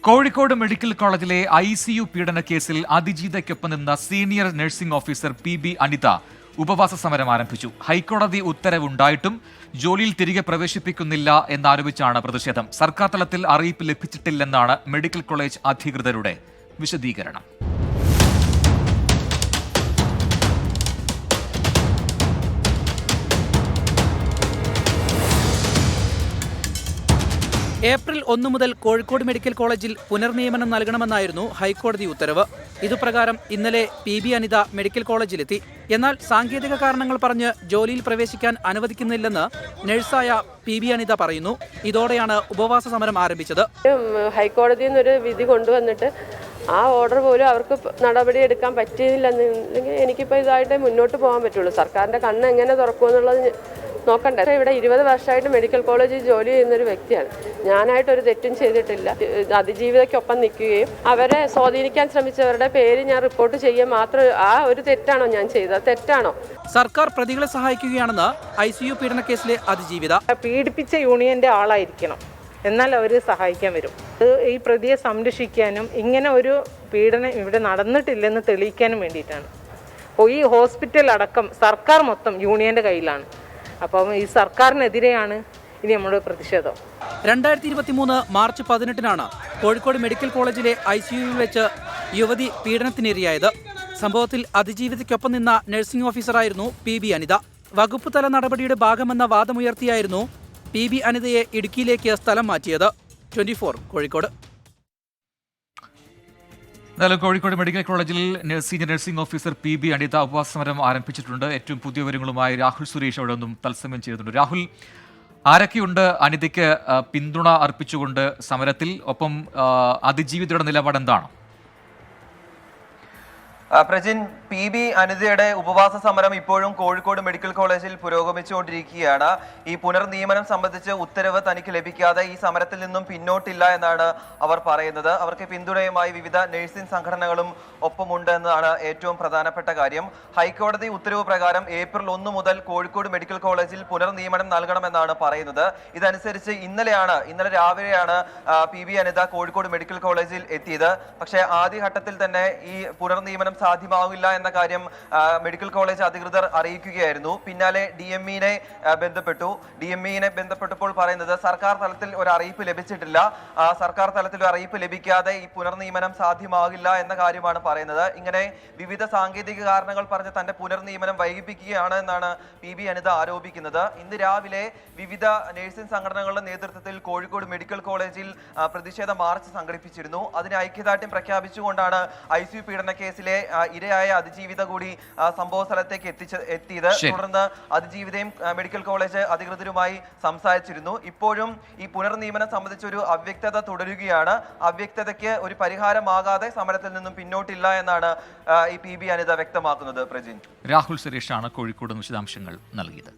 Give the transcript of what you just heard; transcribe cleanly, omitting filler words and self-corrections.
Kozhikode medical കോളേജിലെ ICU പീഡന കേസിൽ അതിജീവിതയ്ക്കൊപ്പം നിന്ന senior nursing officer PB Anitha ഉപവാസ സമരം ആരംഭിച്ചു. ഹൈക്കോടതി ഉത്തരവുണ്ടായിട്ടും ജോലിയിൽ തിരികെ പ്രവേശിപ്പിക്കുന്നില്ല എന്നാരോപിച്ചാണ് പ്രതിഷേധം. സർക്കാർ തലത്തിൽ അറിയിപ്പ് ലഭിച്ചിട്ടില്ലെന്നാണ് മെഡിക്കൽ കോളേജ് അധികൃതരുടെ വിശദീകരണം. ഏപ്രിൽ 1 മുതൽ കോഴിക്കോട് മെഡിക്കൽ കോളേജിൽ പുനർനിയമനം നൽകണമെന്നായിരുന്നു ഹൈക്കോടതി ഉത്തരവ്. ഇതുപ്രകാരം ഇന്നലെ PB അനിത മെഡിക്കൽ കോളേജിലെത്തി. എന്നാൽ സാങ്കേതിക കാരണങ്ങൾ പറഞ്ഞ് ജോലിയിൽ പ്രവേശിക്കാൻ അനുവദിക്കുന്നില്ലെന്ന് നഴ്സായ PB അനിത പറയുന്നു. ഇതോടെയാണ് ഉപവാസ സമരം ആരംഭിച്ചത്. ഹൈക്കോടതിയിൽ നിന്നൊരു വിധി കൊണ്ടുവന്നിട്ട് ആ ഓർഡർ പോലും അവർക്ക് നടപടി എടുക്കാൻ പറ്റിയില്ലെന്നുണ്ടെങ്കിൽ എനിക്കിപ്പോൾ ഇതായിട്ട് മുന്നോട്ട് പോകാൻ പറ്റുള്ളൂ. സർക്കാരിൻ്റെ കണ്ണ് എങ്ങനെ തുറക്കുമെന്നുള്ളത് നോക്കണ്ടേ. ഇവിടെ 20 വർഷമായിട്ട് മെഡിക്കൽ കോളേജിൽ ജോലി ചെയ്യുന്നൊരു വ്യക്തിയാണ്. ഞാനായിട്ടൊരു തെറ്റും ചെയ്തിട്ടില്ല. അതിജീവിതയ്ക്കൊപ്പം നിൽക്കുകയും അവരെ സ്വാധീനിക്കാൻ ശ്രമിച്ചവരുടെ പേര് ഞാൻ റിപ്പോർട്ട് ചെയ്യുക മാത്രം. ആ ഒരു തെറ്റാണോ ഞാൻ ചെയ്തത്? തെറ്റാണോ? സർക്കാർ പ്രതികളെ സഹായിക്കുകയാണെന്ന് ICU പീഡന കേസിലെ അതിജീവിത. പീഡിപ്പിച്ച യൂണിയന്റെ ആളായിരിക്കണം, എന്നാൽ അവർ സഹായിക്കാൻ വരും. ഈ പ്രതിയെ സംരക്ഷിക്കാനും ഇങ്ങനെ ഒരു പീഡനം ഇവിടെ നടന്നിട്ടില്ലെന്ന് തെളിയിക്കാനും വേണ്ടിയിട്ടാണ്. അപ്പോൾ ഈ ഹോസ്പിറ്റൽ അടക്കം സർക്കാർ മൊത്തം യൂണിയന്റെ കയ്യിലാണ്. അപ്പം ഈ സർക്കാരിനെതിരെയാണ് ഇനി നമ്മുടെ പ്രതിഷേധം. 2023 മാർച്ച് 18-നാണ് കോഴിക്കോട് മെഡിക്കൽ കോളേജിലെ ICUവിൽ വെച്ച് യുവതി പീഡനത്തിനിരയായത്. സംഭവത്തിൽ അതിജീവിതയ്ക്കൊപ്പം നിന്ന നഴ്സിംഗ് ഓഫീസറായിരുന്നു PB അനിത. വകുപ്പ് തല നടപടിയുടെ ഭാഗമെന്ന വാദമുയർത്തിയായിരുന്നു PB അനിതയെ ഇടുക്കിയിലേക്ക് സ്ഥലം മാറ്റിയത്. 24 കോഴിക്കോട്. എന്നാലും കോഴിക്കോട് മെഡിക്കൽ കോളേജിൽ senior nursing officer PB Anitha ഉപവാസ സമരം ആരംഭിച്ചിട്ടുണ്ട്. ഏറ്റവും പുതിയ വിവരങ്ങളുമായി രാഹുൽ സുരേഷ് അവിടെ നിന്നും തത്സമയം ചെയ്യുന്നുണ്ട്. രാഹുൽ, ആരൊക്കെയുണ്ട് അനിതയ്ക്ക് പിന്തുണ അർപ്പിച്ചുകൊണ്ട് സമരത്തിൽ? ഒപ്പം അതിജീവിതയുടെ നിലപാട് എന്താണ്? പ്രജിൻ, PB അനിതയുടെ ഉപവാസ സമരം ഇപ്പോഴും കോഴിക്കോട് മെഡിക്കൽ കോളേജിൽ പുരോഗമിച്ചുകൊണ്ടിരിക്കുകയാണ്. ഈ പുനർനിയമനം സംബന്ധിച്ച് ഉത്തരവ് തനിക്ക് ലഭിക്കാതെ ഈ സമരത്തിൽ നിന്നും പിന്നോട്ടില്ല എന്നാണ് അവർ പറയുന്നത്. അവർക്ക് പിന്തുണയുമായി വിവിധ നഴ്സിംഗ് സംഘടനകളും ഒപ്പമുണ്ട് എന്നതാണ് ഏറ്റവും പ്രധാനപ്പെട്ട കാര്യം. ഹൈക്കോടതി ഉത്തരവ് പ്രകാരം ഏപ്രിൽ 1 മുതൽ കോഴിക്കോട് മെഡിക്കൽ കോളേജിൽ പുനർനിയമനം നൽകണമെന്നാണ് പറയുന്നത്. ഇതനുസരിച്ച് ഇന്നലെ രാവിലെയാണ് PB അനിത കോഴിക്കോട് മെഡിക്കൽ കോളേജിൽ എത്തിയത്. പക്ഷേ ആദ്യഘട്ടത്തിൽ തന്നെ ഈ പുനർനിയമനം സാധ്യമാവില്ല എന്ന കാര്യം മെഡിക്കൽ കോളേജ് അധികൃതർ അറിയിക്കുകയായിരുന്നു. പിന്നാലെ DME-നെ ബന്ധപ്പെട്ടപ്പോൾ പറയുന്നത് സർക്കാർ തലത്തിൽ ഒരു അറിയിപ്പ് ലഭിച്ചിട്ടില്ല. സർക്കാർ തലത്തിൽ ഒരു അറിയിപ്പ് ലഭിക്കാതെ ഈ പുനർനിയമനം സാധ്യമാകില്ല എന്ന കാര്യമാണ് പറയുന്നത്. ഇങ്ങനെ വിവിധ സാങ്കേതിക കാരണങ്ങൾ പറഞ്ഞ് തന്റെ പുനർനിയമനം വൈകിപ്പിക്കുകയാണ് എന്നാണ് PB അനിത ആരോപിക്കുന്നത്. ഇന്ന് രാവിലെ വിവിധ നഴ്സിംഗ് സംഘടനകളുടെ നേതൃത്വത്തിൽ കോഴിക്കോട് മെഡിക്കൽ കോളേജിൽ പ്രതിഷേധ മാർച്ച് സംഘടിപ്പിച്ചിരുന്നു. അതിന് ഐക്യദാർഢ്യം പ്രഖ്യാപിച്ചുകൊണ്ടാണ് ICU പീഡന കേസിലെ ഇരയായ അതിജീവിത കൂടി സംഭവ സ്ഥലത്തേക്ക് എത്തിയത്. തുടർന്ന് അതിജീവിതയും മെഡിക്കൽ കോളേജ് അധികൃതരുമായി സംസാരിച്ചിരുന്നു. ഇപ്പോഴും ഈ പുനർനിയമനം സംബന്ധിച്ച ഒരു അവ്യക്തത തുടരുകയാണ്. അവ്യക്തതയ്ക്ക് ഒരു പരിഹാരമാകാതെ സമരത്തിൽ നിന്നും പിന്നോട്ടില്ല എന്നാണ് ഈ PB അനിത വ്യക്തമാക്കുന്നത്. പ്രജിൻ, രാഹുൽ സുരേഷാണ് കോഴിക്കോട് വിശദാംശങ്ങൾ നൽകിയത്.